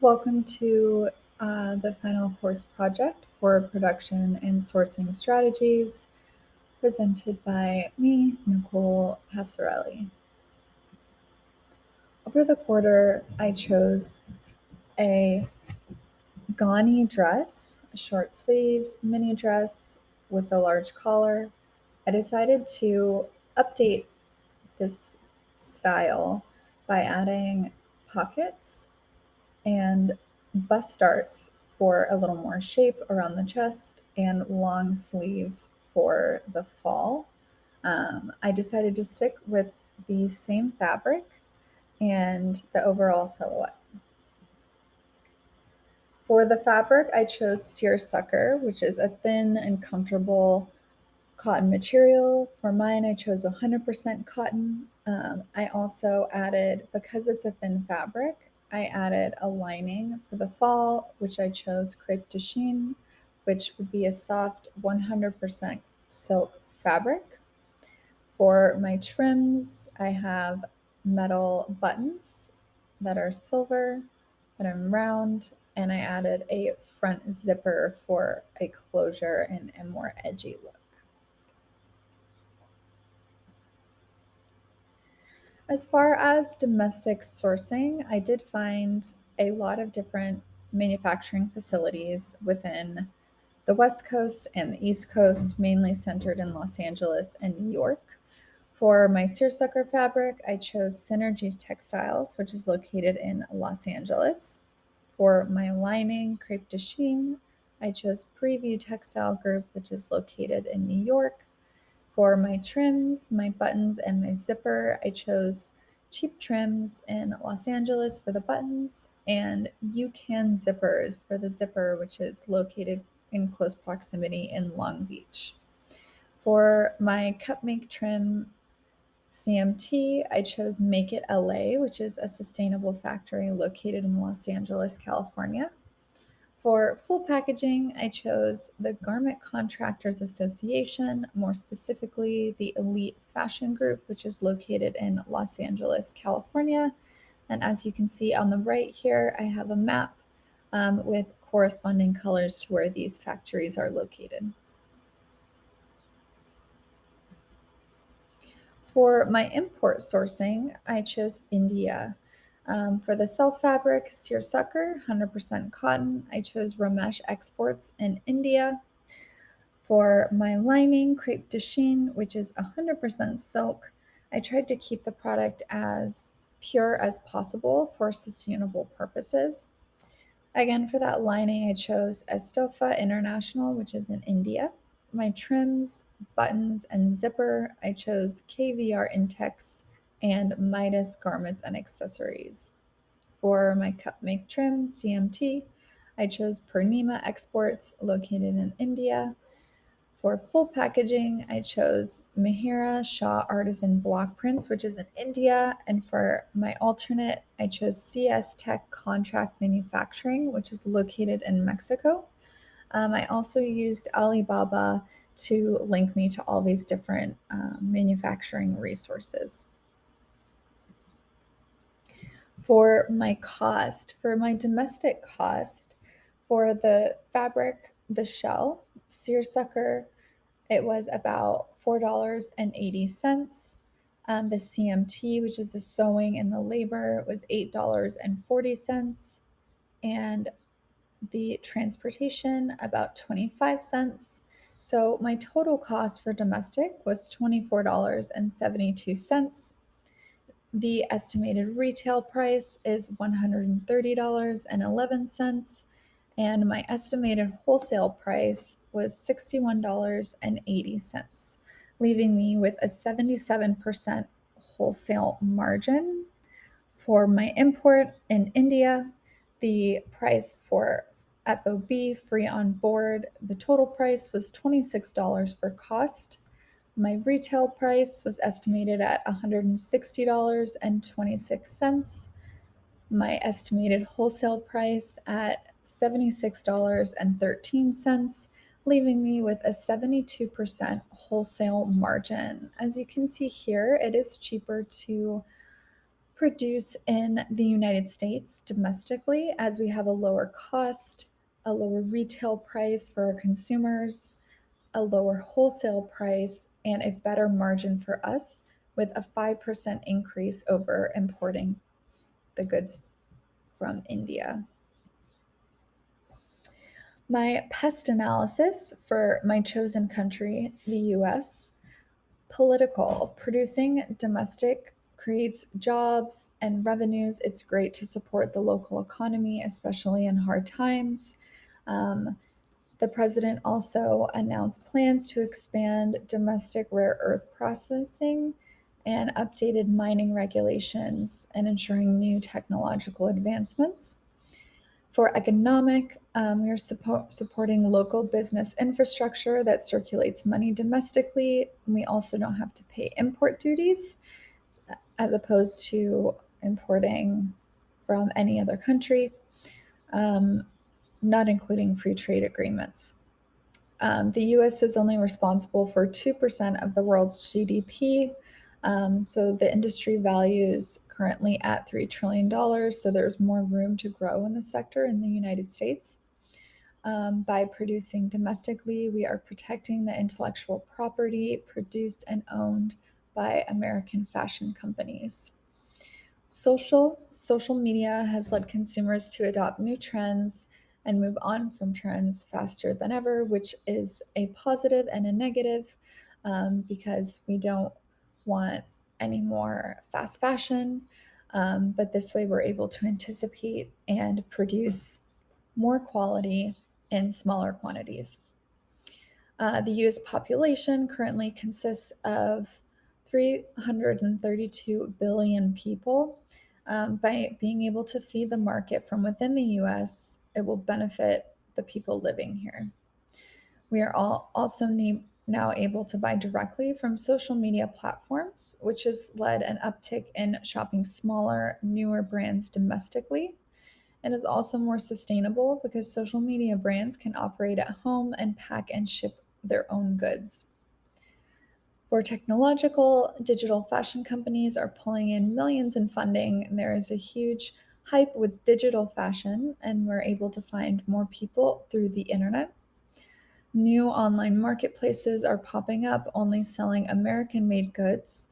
Welcome to the final course project for production and sourcing strategies presented by me, Nicole Passarelli. Over the quarter, I chose a Ghani dress, a short-sleeved mini dress with a large collar. I decided to update this style by adding pockets and bust darts for a little more shape around the chest and long sleeves for the fall. I decided to stick with the same fabric and the overall silhouette. For the fabric, I chose seersucker, which is a thin and comfortable cotton material. For mine, I chose 100% cotton. I also added, because it's a thin fabric, I added a lining for the fall, which I chose crepe de chine, which would be a soft 100% silk fabric. For my trims, I have metal buttons that are silver, that are round, and I added a front zipper for a closure and a more edgy look. As far as domestic sourcing, I did find a lot of different manufacturing facilities within the West Coast and the East Coast, mainly centered in Los Angeles and New York. For my seersucker fabric, I chose Synergies Textiles, which is located in Los Angeles. For my lining, crepe de chine, I chose Preview Textile Group, which is located in New York. For my trims, my buttons, and my zipper, I chose Cheap Trims in Los Angeles for the buttons and UCAN Zippers for the zipper, which is located in close proximity in Long Beach. For my Cupmake trim CMT, I chose Make It LA, which is a sustainable factory located in Los Angeles, California. For full packaging, I chose the Garment Contractors Association, more specifically the Elite Fashion Group, which is located in Los Angeles, California. And as you can see on the right here, I have a map with corresponding colors to where these factories are located. For my import sourcing, I chose India. For the self fabric, seersucker, 100% cotton, I chose Ramesh Exports in India. For my lining, crepe de chine, which is 100% silk, I tried to keep the product as pure as possible for sustainable purposes. Again, for that lining, I chose Estofa International, which is in India. My trims, buttons, and zipper, I chose KVR Intex and Midas Garments and Accessories. For my Cupmake trim, CMT, I chose Purnima Exports, located in India. For full packaging, I chose Mihira Shah Artisan Block Prints, which is in India. And for my alternate, I chose CS Tech Contract Manufacturing, which is located in Mexico. I also used Alibaba to link me to all these different manufacturing resources. For my cost, for my domestic cost, for the fabric, the shell, seersucker, it was about $4.80. The CMT, which is the sewing and the labor, was $8.40. And the transportation, about 25 cents. So my total cost for domestic was $24.72. The estimated retail price is $130.11, and my estimated wholesale price was $61.80, leaving me with a 77% wholesale margin. For my import in India, the price for FOB free on board, the total price was $26 for cost. My retail price was estimated at $160.26. My estimated wholesale price at $76.13, leaving me with a 72% wholesale margin. As you can see here, it is cheaper to produce in the United States domestically as we have a lower cost, a lower retail price for our consumers, a lower wholesale price, and a better margin for us with a 5% increase over importing the goods from India. My pest analysis for my chosen country, the US. Political. Producing domestic creates jobs and revenues. It's great to support the local economy, especially in hard times. Um, the president also announced plans to expand domestic rare earth processing and updated mining regulations and ensuring new technological advancements. For economic, we are supporting local business infrastructure that circulates money domestically. We also don't have to pay import duties as opposed to importing from any other country, not including free trade agreements. The US is only responsible for 2% of the world's GDP. So the industry value is currently at $3 trillion. So there's more room to grow in the sector in the United States. By producing domestically, we are protecting the intellectual property produced and owned by American fashion companies. Social media has led consumers to adopt new trends and move on from trends faster than ever, which is a positive and a negative because we don't want any more fast fashion. But this way, we're able to anticipate and produce more quality in smaller quantities. The US population currently consists of 332 billion people. By being able to feed the market from within the US, it will benefit the people living here. We are also now able to buy directly from social media platforms, which has led an uptick in shopping smaller, newer brands domestically. And is also more sustainable because social media brands can operate at home and pack and ship their own goods. For technological, digital fashion companies are pulling in millions in funding, and there is a huge hype with digital fashion, and we're able to find more people through the internet. New online marketplaces are popping up, only selling American made goods.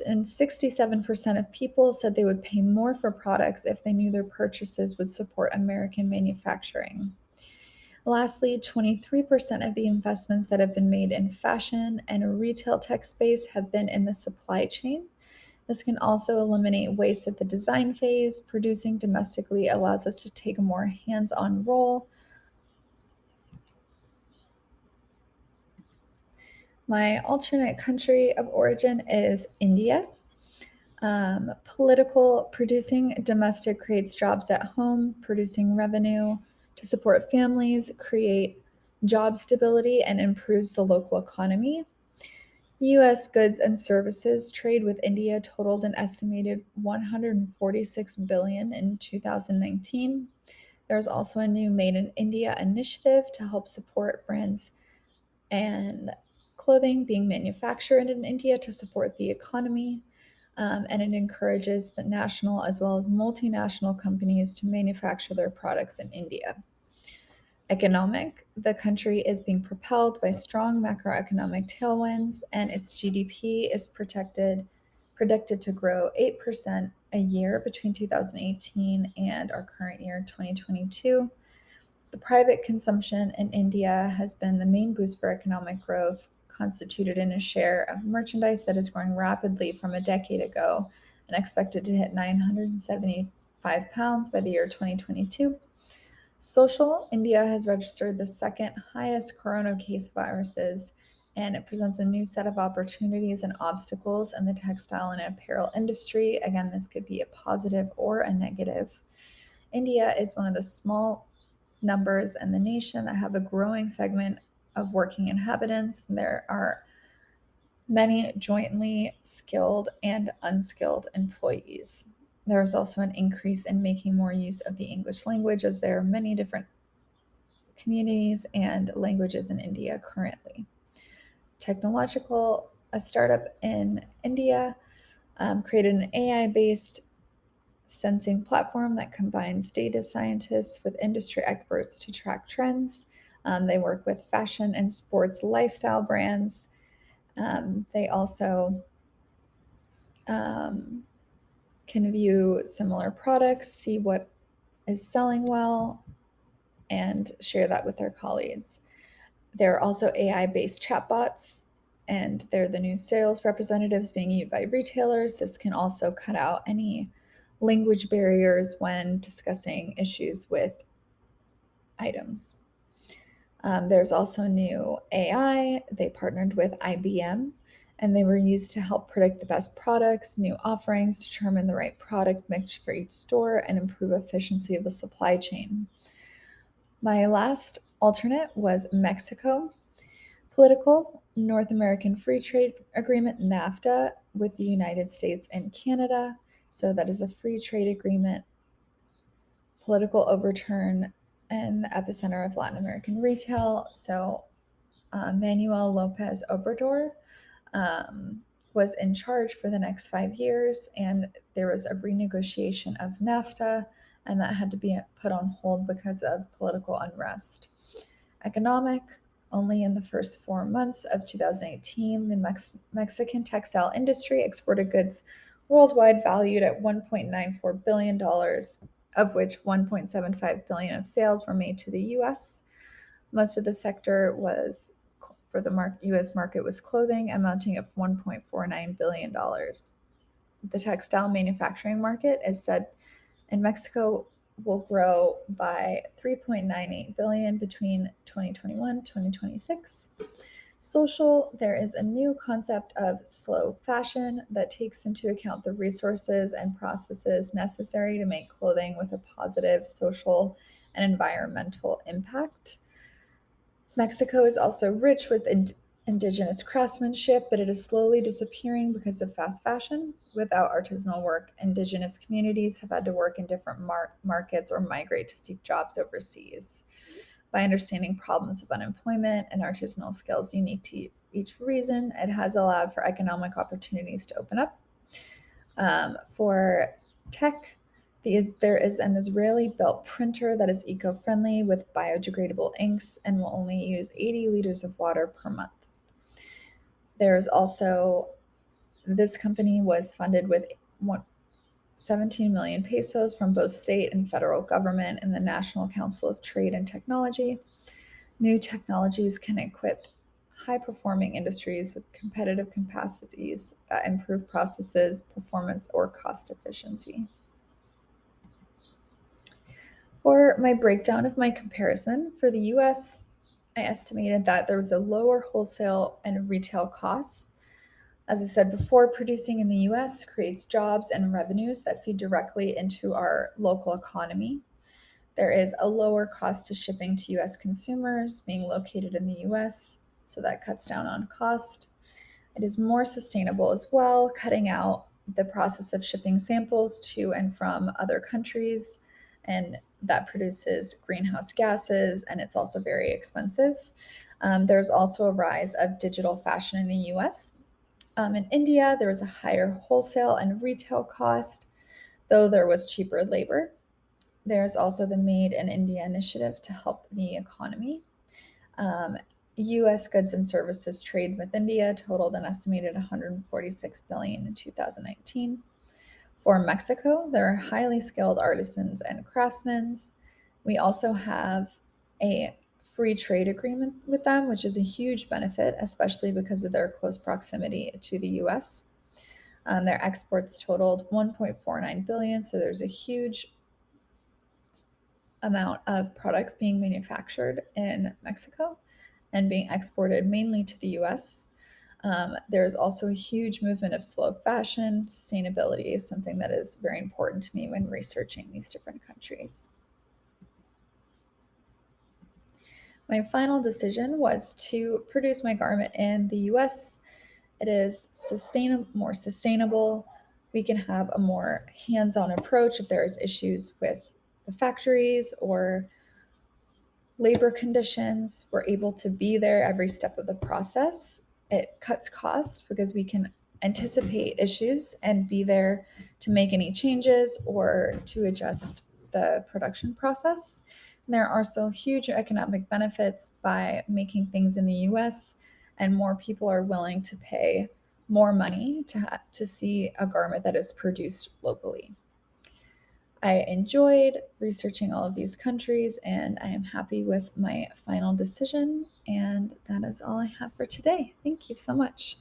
And 67% of people said they would pay more for products if they knew their purchases would support American manufacturing. Lastly, 23% of the investments that have been made in fashion and retail tech space have been in the supply chain. This can also eliminate waste at the design phase. Producing domestically allows us to take a more hands-on role. My alternate country of origin is India. Political producing domestic creates jobs at home, producing revenue to support families, create job stability, and improves the local economy. US goods and services trade with India totaled an estimated 146 billion in 2019. There's also a new Made in India initiative to help support brands and clothing being manufactured in India to support the economy. And it encourages the national as well as multinational companies to manufacture their products in India. Economic, the country is being propelled by strong macroeconomic tailwinds, and its GDP is predicted to grow 8% a year between 2018 and our current year, 2022. The private consumption in India has been the main boost for economic growth, constituted in a share of merchandise that is growing rapidly from a decade ago and expected to hit 975 pounds by the year 2022. Social, India has registered the second highest corona case viruses, and it presents a new set of opportunities and obstacles in the textile and apparel industry. Again, this could be a positive or a negative. India is one of the small numbers in the nation that have a growing segment of working inhabitants. There are many jointly skilled and unskilled employees. There is also an increase in making more use of the English language, as there are many different communities and languages in India currently. Technological, a startup in India created an AI based sensing platform that combines data scientists with industry experts to track trends. They work with fashion and sports lifestyle brands. They also um, can view similar products, see what is selling well, and share that with their colleagues. There are also AI based chatbots, and they're the new sales representatives being used by retailers. This can also cut out any language barriers when discussing issues with items. There's also new AI. They partnered with IBM and they were used to help predict the best products, new offerings, determine the right product mix for each store, and improve efficiency of the supply chain. My last alternate was Mexico. Political North American Free Trade Agreement, NAFTA, with the United States and Canada. So that is a free trade agreement. Political overturn in the epicenter of Latin American retail. So Manuel Lopez Obrador was in charge for the next 5 years, and there was a renegotiation of NAFTA, and that had to be put on hold because of political unrest. Economic, only in the first 4 months of 2018, the Mexican textile industry exported goods worldwide valued at $1.94 billion, of which $1.75 billion of sales were made to the US. Most of the sector was for the US market was clothing, amounting of $1.49 billion. The textile manufacturing market is said in Mexico will grow by 3.98 billion between 2021 and 2026. Social, there is a new concept of slow fashion that takes into account the resources and processes necessary to make clothing with a positive social and environmental impact. Mexico is also rich with indigenous craftsmanship, but it is slowly disappearing because of fast fashion. Without artisanal work, indigenous communities have had to work in different markets or migrate to seek jobs overseas. By understanding problems of unemployment and artisanal skills unique to each region, it has allowed for economic opportunities to open up. For tech, there is an Israeli built printer that is eco friendly with biodegradable inks and will only use 80 liters of water per month. There's also, this company was funded with 17 million pesos from both state and federal government and the National Council of Trade and Technology. New technologies can equip high performing industries with competitive capacities that improve processes, performance, or cost efficiency. For my breakdown of my comparison, for the US, I estimated that there was a lower wholesale and retail costs. As I said before, producing in the US creates jobs and revenues that feed directly into our local economy. There is a lower cost to shipping to US consumers being located in the US, so that cuts down on cost. It is more sustainable as well, cutting out the process of shipping samples to and from other countries, and that produces greenhouse gases, and it's also very expensive. There's also a rise of digital fashion in the US. In India, there was a higher wholesale and retail cost, though there was cheaper labor. There's also the Made in India initiative to help the economy. US goods and services trade with India totaled an estimated 146 billion in 2019. For Mexico, there are highly skilled artisans and craftsmen. We also have a free trade agreement with them, which is a huge benefit, especially because of their close proximity to the US. Their exports totaled 1.49 billion, so there's a huge amount of products being manufactured in Mexico and being exported mainly to the US. There's also a huge movement of slow fashion. Sustainability is something that is very important to me when researching these different countries. My final decision was to produce my garment in the US. It is more sustainable. We can have a more hands-on approach if there's issues with the factories or labor conditions. We're able to be there every step of the process. It cuts costs because we can anticipate issues and be there to make any changes or to adjust the production process. And there are also huge economic benefits by making things in the US, and more people are willing to pay more money to see a garment that is produced locally. I enjoyed researching all of these countries, and I am happy with my final decision. And that is all I have for today. Thank you so much.